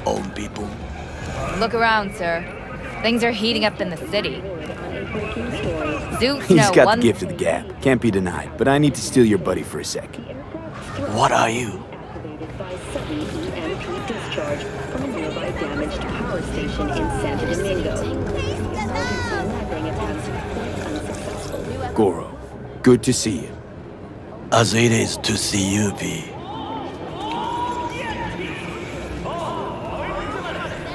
own people. Look around, sir. Things are heating up in the city. Zoots He's know got one... the gift of the gab. Can't be denied. But I need to steal your buddy for a sec. What are you? Activated by sudden EMP discharge from a nearby damaged power station in Santo Domingo. Mapping attempts unsuccessful. Goro, good to see you. As it is to see you, V.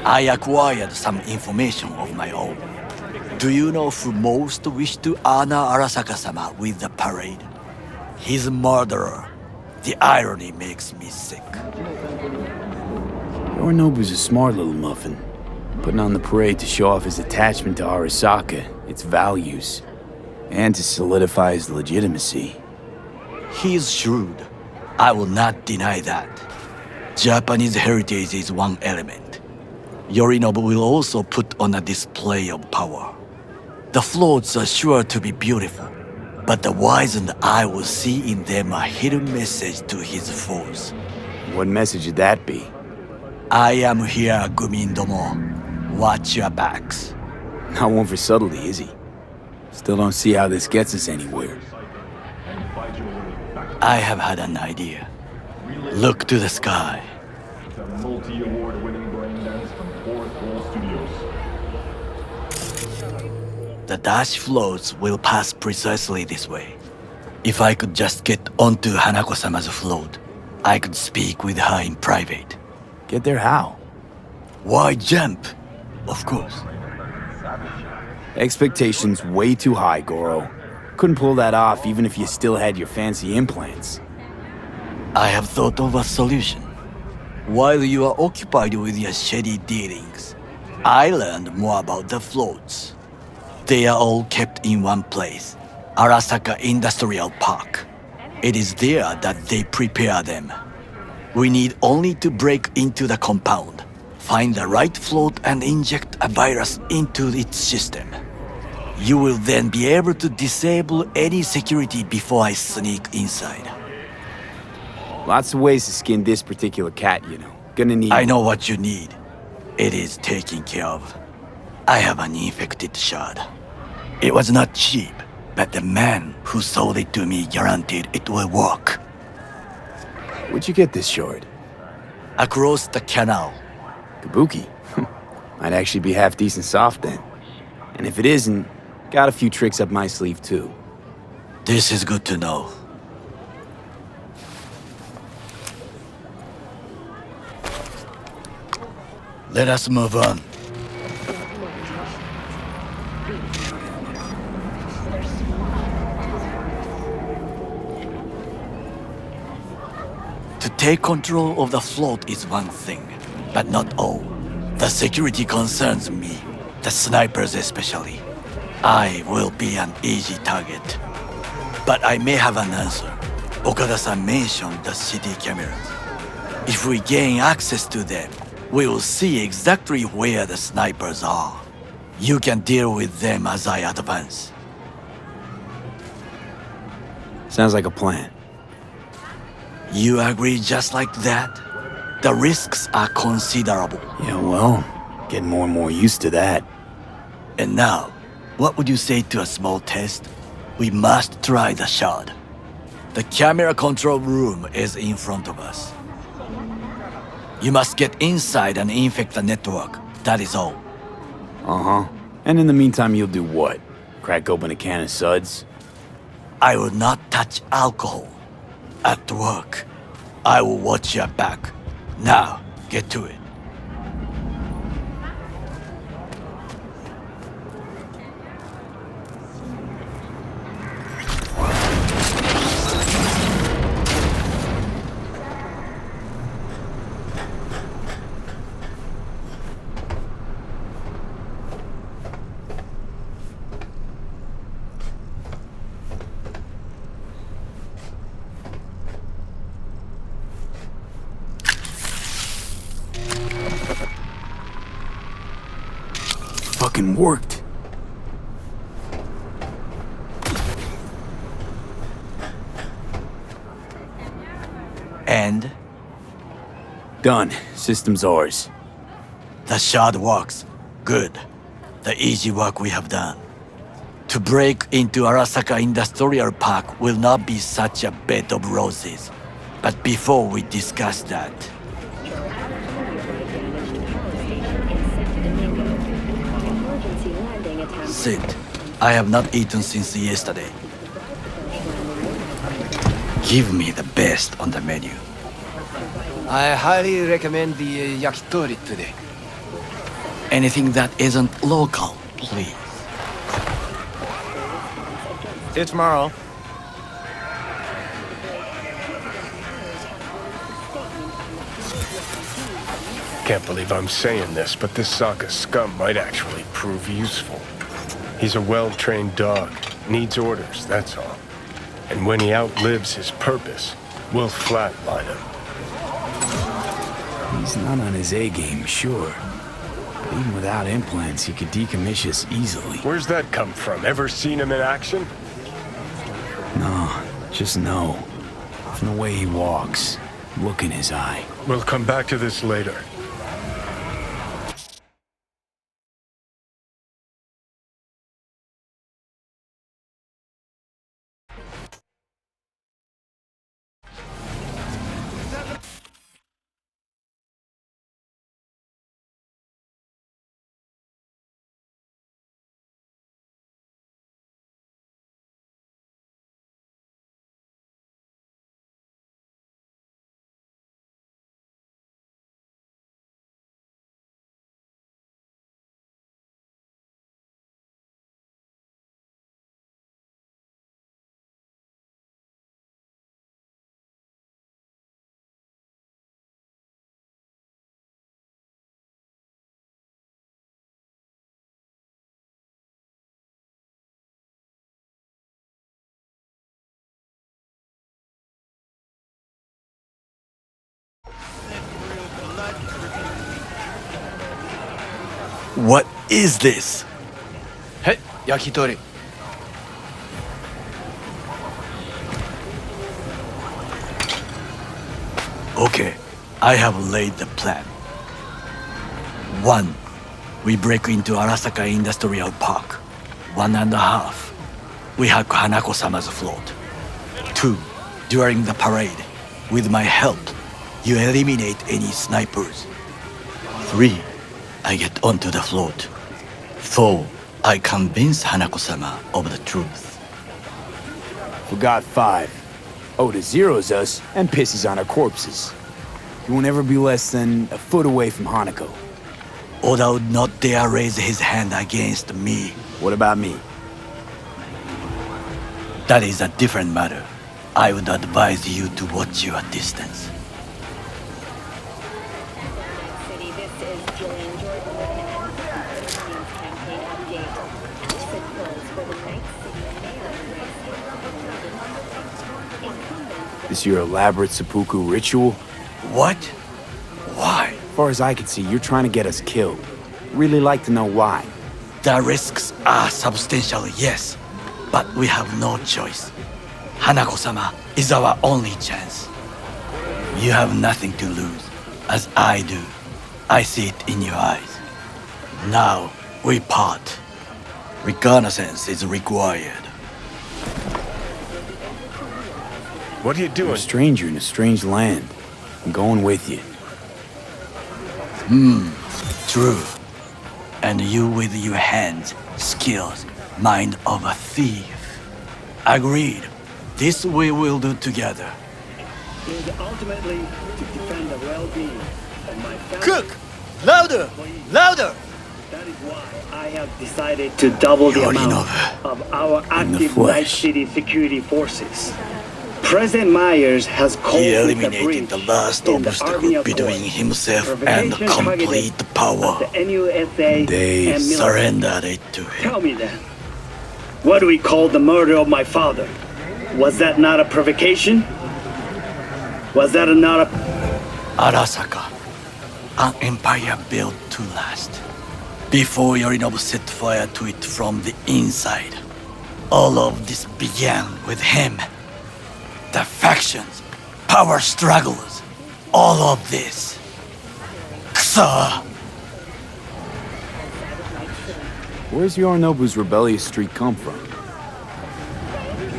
I acquired some information of my own. Do you know who most wished to honor Arasaka-sama with the parade? His murderer. The irony makes me sick. Yorinobu's a smart little muffin. Putting on the parade to show off his attachment to Arasaka, its values, and to solidify his legitimacy. He's shrewd. I will not deny that. Japanese heritage is one element. Yorinobu will also put on a display of power. The floats are sure to be beautiful, but the wizened eye will see in them a hidden message to his foes. What message would that be? I am here, Gumindomo. Watch your backs. Not one for subtlety, is he? Still don't see how this gets us anywhere. I have had an idea. Look to the sky. The multi-award-winning brain dance from Fourth Wall Studios. The dash floats will pass precisely this way. If I could just get onto Hanako-sama's float, I could speak with her in private. Get there how? Why jump? Of course. Expectations way too high, Goro. Couldn't pull that off even if you still had your fancy implants. I have thought of a solution. While you are occupied with your shady dealings, I learned more about the floats. They are all kept in one place, Arasaka Industrial Park. It is there that they prepare them. We need only to break into the compound, find the right float and inject a virus into its system. You will then be able to disable any security before I sneak inside. Lots of ways to skin this particular cat, you know. Gonna need... I know what you need. It is taken care of. I have an infected shard. It was not cheap, but the man who sold it to me guaranteed it will work. Where'd you get this shard? Across the canal. Kabuki? Might actually be half decent soft then. And if it isn't, got a few tricks up my sleeve too. This is good to know. Let us move on. To take control of the float is one thing, but not all. The security concerns me, the snipers especially. I will be an easy target. But I may have an answer. Okada-san mentioned the city cameras. If we gain access to them, we will see exactly where the snipers are. You can deal with them as I advance. Sounds like a plan. You agree just like that? The risks are considerable. Yeah, well, getting more and more used to that. And now, what would you say to a small test? We must try the shard. The camera control room is in front of us. You must get inside and infect the network. That is all. Uh-huh. And in the meantime, you'll do what? Crack open a can of suds? I will not touch alcohol. At work, I will watch your back. Now, get to it. Fucking worked. And? Done. System's ours. The shard works. Good. The easy work we have done. To break into Arasaka Industrial Park will not be such a bed of roses. But before we discuss that, sit. I have not eaten since yesterday. Give me the best on the menu. I highly recommend the yakitori today. Anything that isn't local, please. See you tomorrow. Can't believe I'm saying this, but this Sokka scum might actually prove useful. He's a well-trained dog, needs orders, that's all. And when he outlives his purpose, we'll flatline him. He's not on his A-game, sure. But even without implants, he could decommission us easily. Where's that come from? Ever seen him in action? No, just no. From the way he walks, look in his eye. We'll come back to this later. What is this? Hey, yakitori. Okay, I have laid the plan. 1. We break into Arasaka Industrial Park. 1.5. We hack Hanako-sama's float. 2. During the parade, with my help, you eliminate any snipers. 3. I get onto the float. 4. I convince Hanako-sama of the truth. Forgot 5. Oda zeros us and pisses on our corpses. He won't ever be less than a foot away from Hanako. Oda would not dare raise his hand against me. What about me? That is a different matter. I would advise you to watch your distance. City, this is Jillian Jordan with an campaign update. Exit polls for the Night City mayor race. This your elaborate seppuku ritual? What? Why? As far as I can see, you're trying to get us killed. Really like to know why. The risks are substantial, yes. But we have no choice. Hanako-sama is our only chance. You have nothing to lose, as I do. I see it in your eyes. Now, we part. Reconnaissance is required. What are you You're doing? a stranger in a strange land. I'm going with you. True. And you with your hands, skills, mind of a thief. Agreed. This we will do together. Is ultimately to defend the well-being of my family. Cook! Louder! Louder! That is why I have decided to double the amount Yorinobu, of our in the active Night flesh. City security forces. President Myers has called He it a eliminated breach the last in the obstacle Army Accord. between himself and Provocation complete targeted power. at the NUSA They and military. Surrendered it to him. Tell me then, what do we call the murder of my father? Was that not a provocation? Was that not a... Arasaka, an empire built to last. Before Yorinobu set fire to it from the inside. All of this began with him. The factions, power struggles, all of this. Kusa! Where's Yorinobu's rebellious streak come from?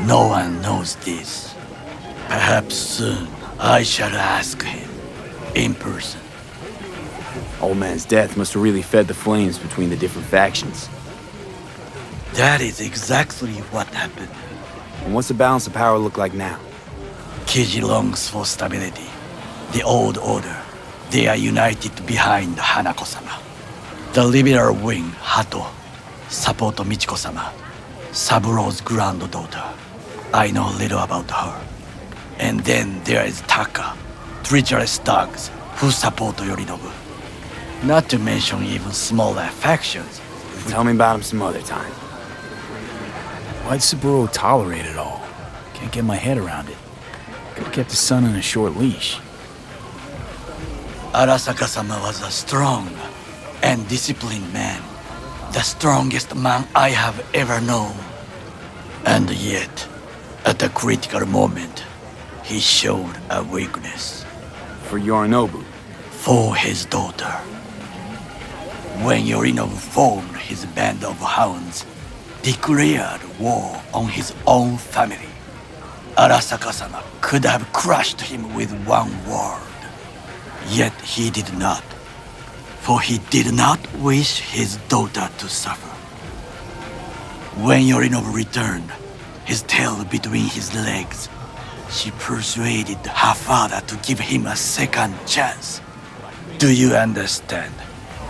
No one knows this. Perhaps soon I shall ask him in person. Old man's death must have really fed the flames between the different factions. That is exactly what happened. And what's the balance of power look like now? Kiji longs for stability. The old order. They are united behind Hanako-sama. The liberal wing, Hato, support Michiko-sama, Saburo's granddaughter. I know little about her. And then there is Taka, treacherous thugs who support Yorinobu. Not to mention even smaller factions. Tell me about him some other time. Why'd Saburo tolerate it all? Can't get my head around it. Could've kept his son on a short leash. Arasaka-sama was a strong and disciplined man. The strongest man I have ever known. And yet, at the critical moment, he showed a weakness. For Yorinobu? For his daughter. When Yorinobu formed his band of hounds, declared war on his own family, Arasaka-sama could have crushed him with one word. Yet he did not, for he did not wish his daughter to suffer. When Yorinobu returned, his tail between his legs, she persuaded her father to give him a second chance. Do you understand?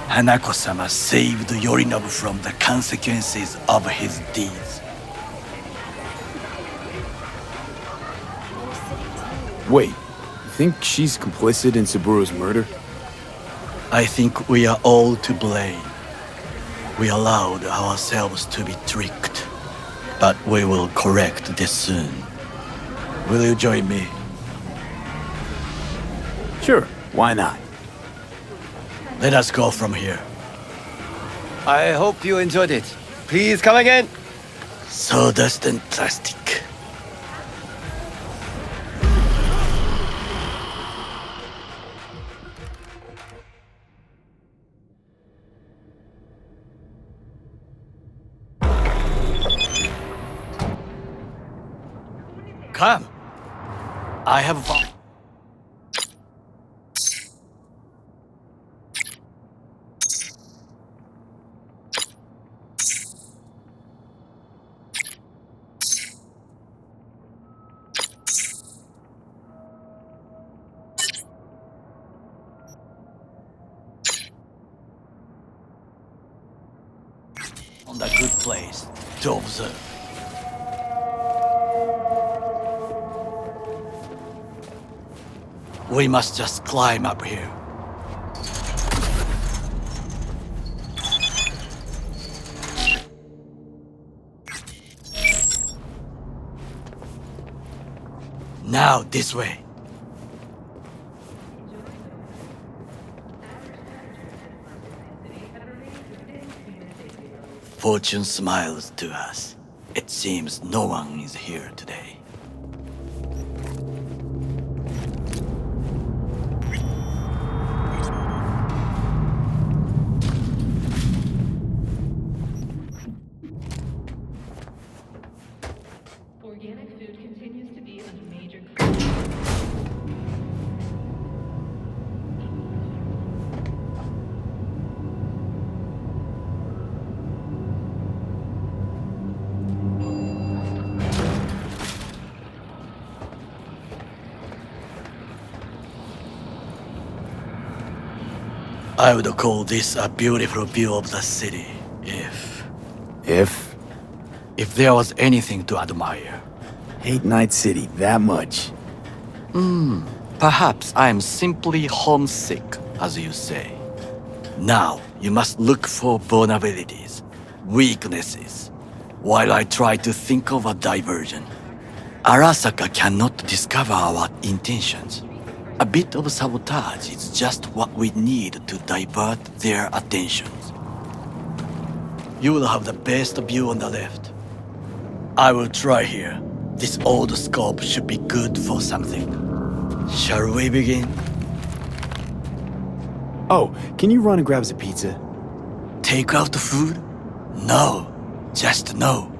Hanako-sama saved Yorinobu from the consequences of his deeds. Wait, you think she's complicit in Saburo's murder? I think we are all to blame. We allowed ourselves to be tricked. But we will correct this soon. Will you join me? Sure, why not? Let us go from here. I hope you enjoyed it. Please come again. Sawdust and plastic. Come. I have found. On the good place to observe. We must just climb up here. Now this way. Fortune smiles to us. It seems no one is here today. Organic food continues to be a major. I would call this a beautiful view of the city, if there was anything to admire. Hate Night City that much. Perhaps I am simply homesick, as you say. Now, you must look for vulnerabilities, weaknesses, while I try to think of a diversion. Arasaka cannot discover our intentions. A bit of sabotage is just what we need to divert their attentions. You will have the best view on the left. I will try here. This old scope should be good for something. Shall we begin? Oh, can you run and grab us a pizza? Take out the food? No, just no.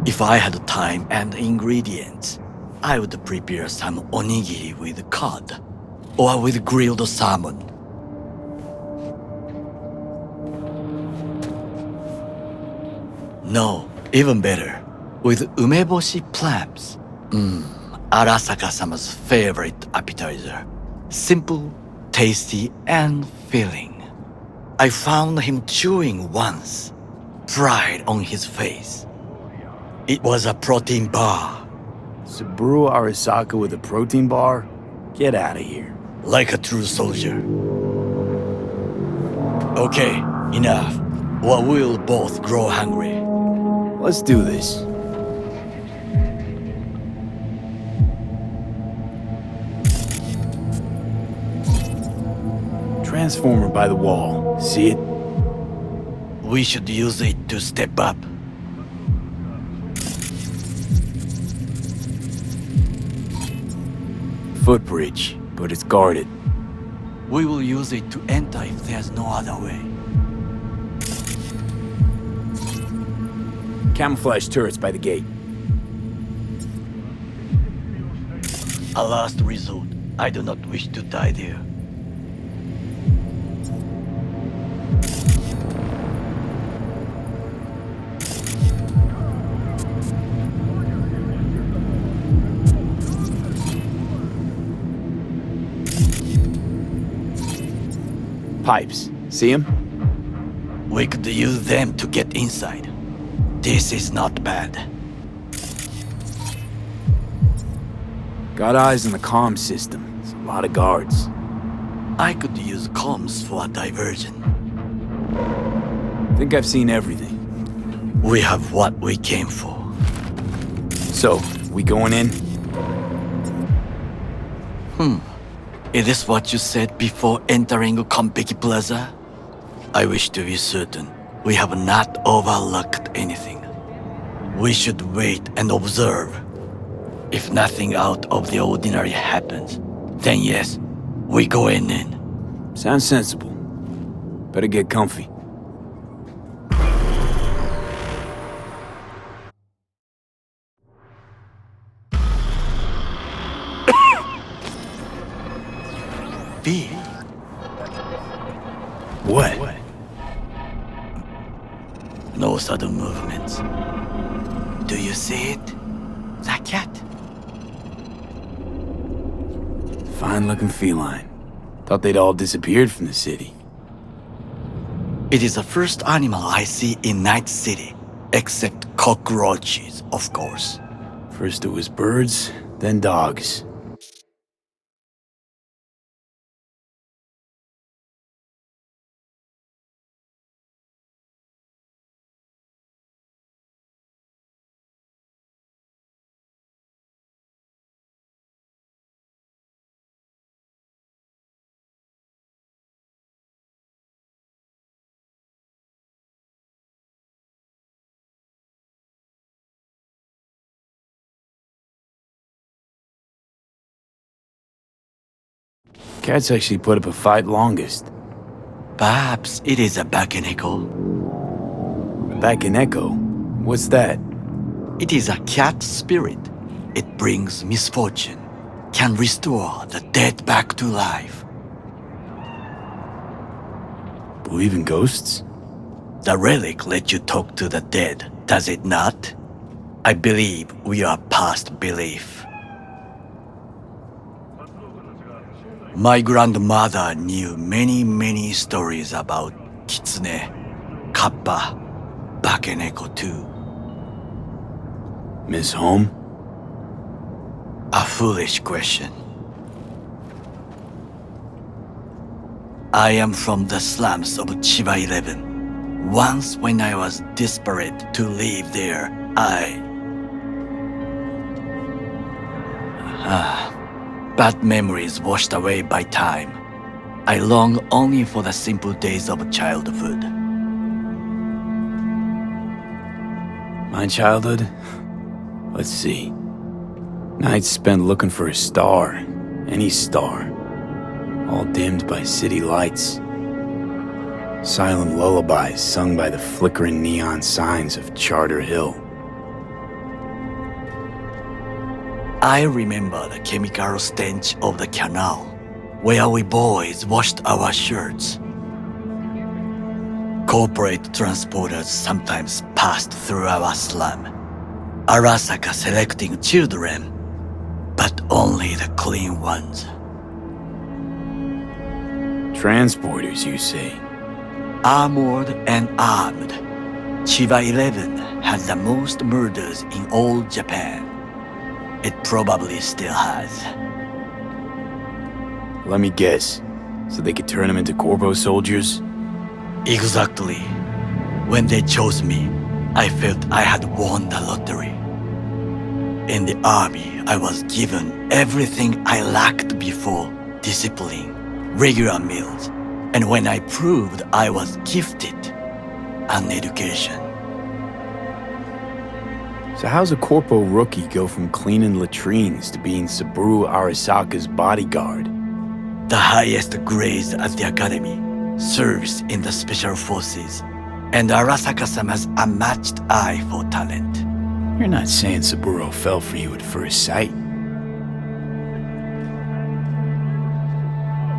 If I had time and ingredients, I would prepare some onigiri with cod or with grilled salmon. No, even better, with umeboshi clams. Arasaka-sama's favorite appetizer. Simple, tasty, and filling. I found him chewing once, pride on his face. It was a protein bar. Saburo Arasaka with a protein bar? Get out of here. Like a true soldier. Okay, enough, or we'll both grow hungry. Let's do this. Transformer by the wall. See it? We should use it to step up. Footbridge, but it's guarded. We will use it to enter if there's no other way. Camouflage turrets by the gate. A last resort. I do not wish to die there. Pipes. See them? We could use them to get inside. This is not bad. Got eyes on the comm system. It's a lot of guards. I could use comms for a diversion. Think I've seen everything. We have what we came for. So, we going in? Is this what you said before entering Konpeki Plaza? I wish to be certain we have not overlooked anything. We should wait and observe. If nothing out of the ordinary happens, then yes, we go in. Sounds sensible. Better get comfy. B. What? No sudden movements. Do you see it? The cat? Fine-looking feline. Thought they'd all disappeared from the city. It is the first animal I see in Night City, except cockroaches, of course. First it was birds, then dogs. Cats actually put up a fight longest. Perhaps it is a Bakeneko. Back in Echo? What's that? It is a cat spirit. It brings misfortune, can restore the dead back to life. Believe in ghosts? The relic lets you talk to the dead, does it not? I believe we are past belief. My grandmother knew many stories about Kitsune, Kappa, Bakeneko too. Miss Home? A foolish question. I am from the slums of Chiba 11. Once when I was desperate to live there, bad memories washed away by time. I long only for the simple days of childhood. My childhood? Let's see. Nights spent looking for a star. Any star. All dimmed by city lights. Silent lullabies sung by the flickering neon signs of Charter Hill. I remember the chemical stench of the canal, where we boys washed our shirts. Corporate transporters sometimes passed through our slum, Arasaka selecting children, but only the clean ones. Transporters, you say? Armored and armed, Chiba 11 had the most murders in all Japan. It probably still has. Let me guess. So they could turn them into corpo soldiers? Exactly. When they chose me, I felt I had won the lottery. In the army, I was given everything I lacked before: discipline, regular meals, and when I proved I was gifted, an education. So how's a corpo rookie go from cleaning latrines to being Saburo Arasaka's bodyguard? The highest grades at the academy, service in the special forces, and Arasaka-sama's unmatched eye for talent. You're not saying Saburo fell for you at first sight.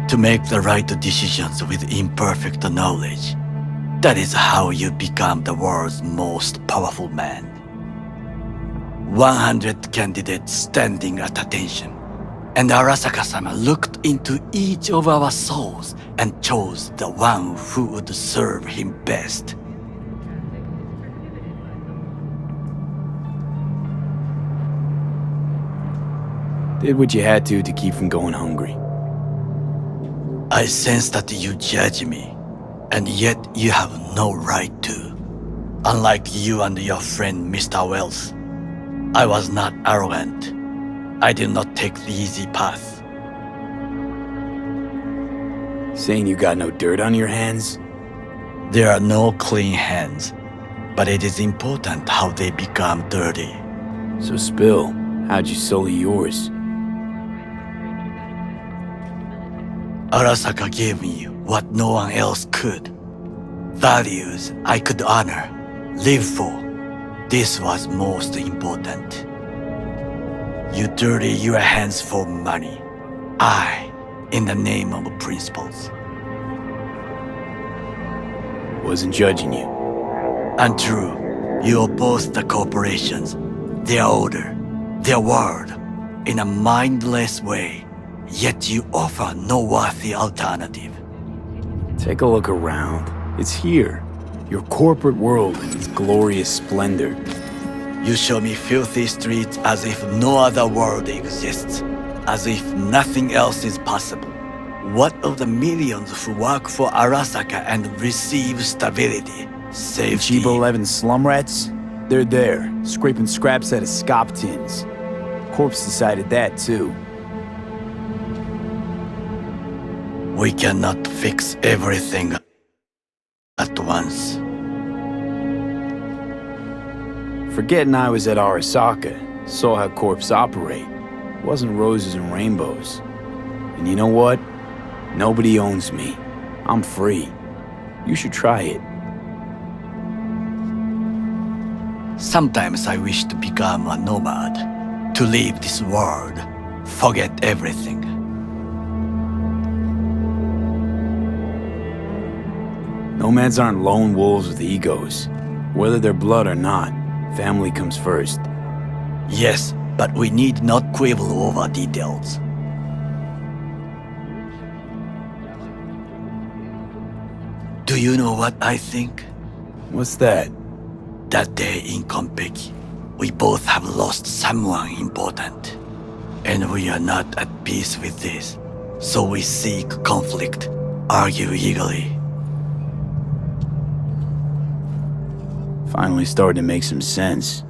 To make the right decisions with imperfect knowledge, that is how you become the world's most powerful man. 100 candidates standing at attention, and Arasaka-sama looked into each of our souls and chose the one who would serve him best. Did what you had to keep from going hungry. I sense that you judge me, and yet you have no right to. Unlike you and your friend Mr. Wells, I was not arrogant. I did not take the easy path. Saying you got no dirt on your hands? There are no clean hands, but it is important how they become dirty. So spill, how'd you sully yours? Arasaka gave me what no one else could. Values I could honor, live for. This was most important. You dirty your hands for money. I, in the name of principles. Wasn't judging you. Untrue. You oppose the corporations, their order, their word, in a mindless way. Yet you offer no worthy alternative. Take a look around. It's here. Your corporate world in its glorious splendor. You show me filthy streets as if no other world exists, as if nothing else is possible. What of the millions who work for Arasaka and receive stability, safety? Chiba 11 slum rats? They're there, scraping scraps out of scop tins. Corpse decided that too. We cannot fix everything at once. Forgetting I was at Arasaka, saw how corps operate. It wasn't roses and rainbows. And you know what? Nobody owns me. I'm free. You should try it. Sometimes I wish to become a nomad, to leave this world, forget everything. Nomads aren't lone wolves with egos. Whether they're blood or not, family comes first. Yes, but we need not quibble over details. Do you know what I think? What's that? That day in Konpeki, we both have lost someone important. And we are not at peace with this. So we seek conflict, argue eagerly. Finally starting to make some sense.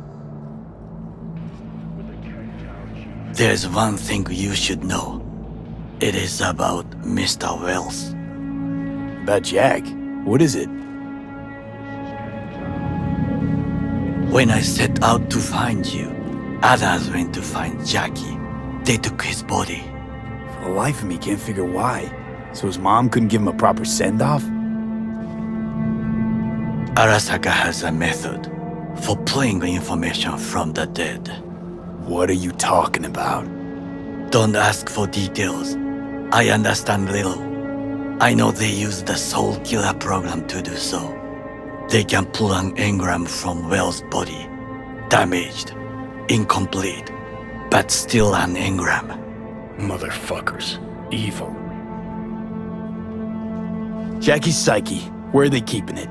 There's one thing you should know. It is about Mr. Wells. About Jack? What is it? When I set out to find you, others went to find Jackie. They took his body. For the life of me, can't figure why. So his mom couldn't give him a proper send-off? Arasaka has a method for pulling information from the dead. What are you talking about? Don't ask for details. I understand little. I know they use the Soul Killer program to do so. They can pull an engram from Well's body. Damaged, incomplete, but still an engram. Motherfuckers. Evil. Jackie's psyche. Where are they keeping it?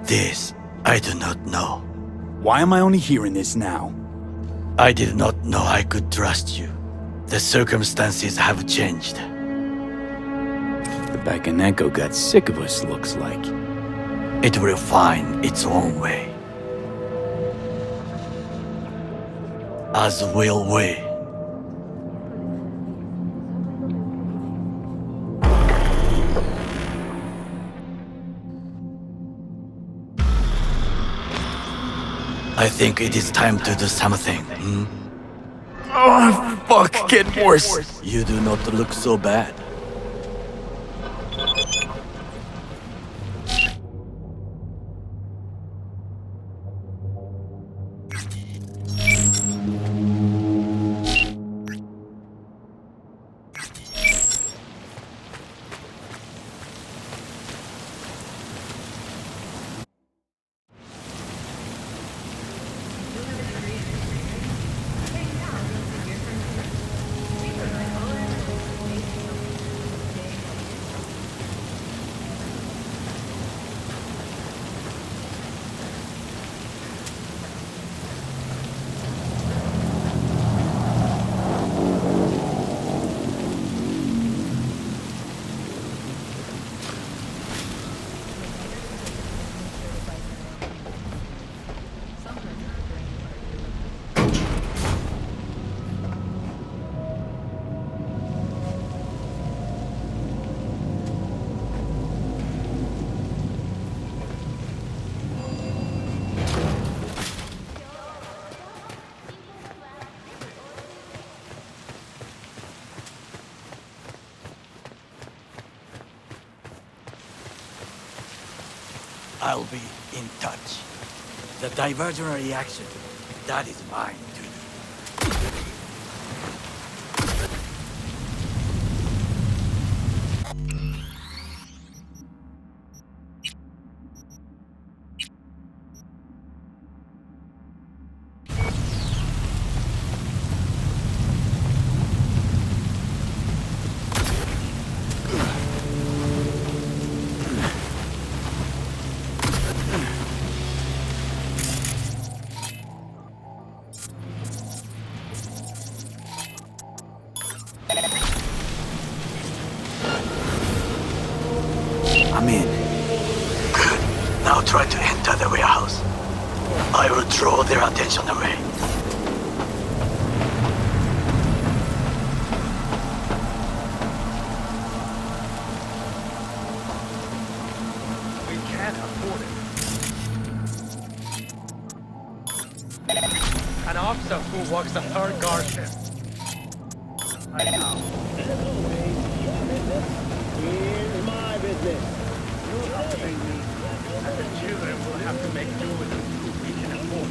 This, I do not know. Why am I only hearing this now? I did not know I could trust you. The circumstances have changed. The Bakaneko got sick of us, looks like. It will find its own way. As will we. I think it is time to do something, hmm? Oh, fuck, getting worse. You do not look so bad. I'll be in touch. The divergent reaction, that is mine to do. I'm in. Good. Now try to enter the warehouse. I will draw their attention away. We can't afford it. An officer who works the third guard shift. I know. Here's my business. And the children will have to make do with the food we can afford.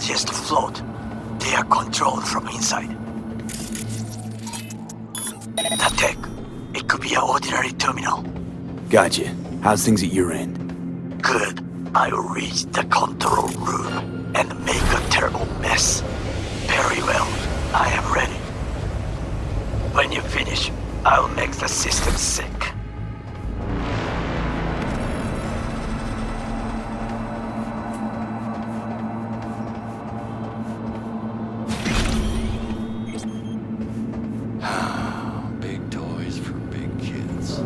just float. They are controlled from inside. The tech. It could be an ordinary terminal. Gotcha. How's things at your end? Good. I'll reach the control room and make a terrible mess. Very well. I am ready. When you finish, I'll make the system sick. Big toys for big kids.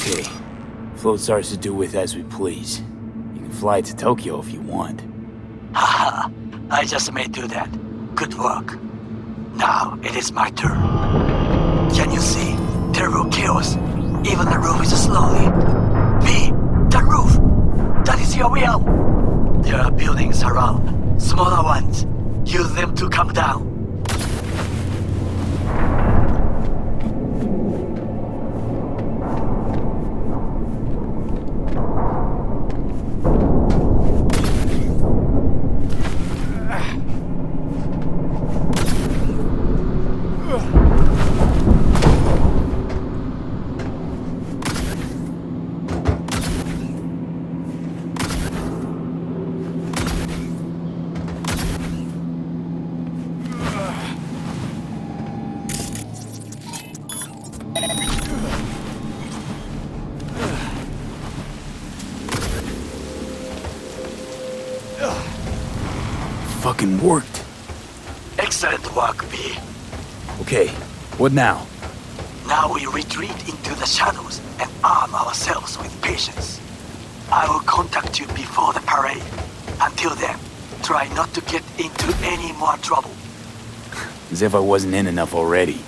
Okay. Float starts to do with as we please. You can fly to Tokyo if you want. Haha, I just may do that. Good work. Now it is my turn. Can you see? Terrible chaos. Even the roof is slowly. B, the roof! That is your way out! There are buildings around, smaller ones. Use them to come down. Fucking worked. Excellent work, B. Okay, what now? Now we retreat into the shadows and arm ourselves with patience. I will contact you before the parade. Until then, try not to get into any more trouble. As if I wasn't in enough already.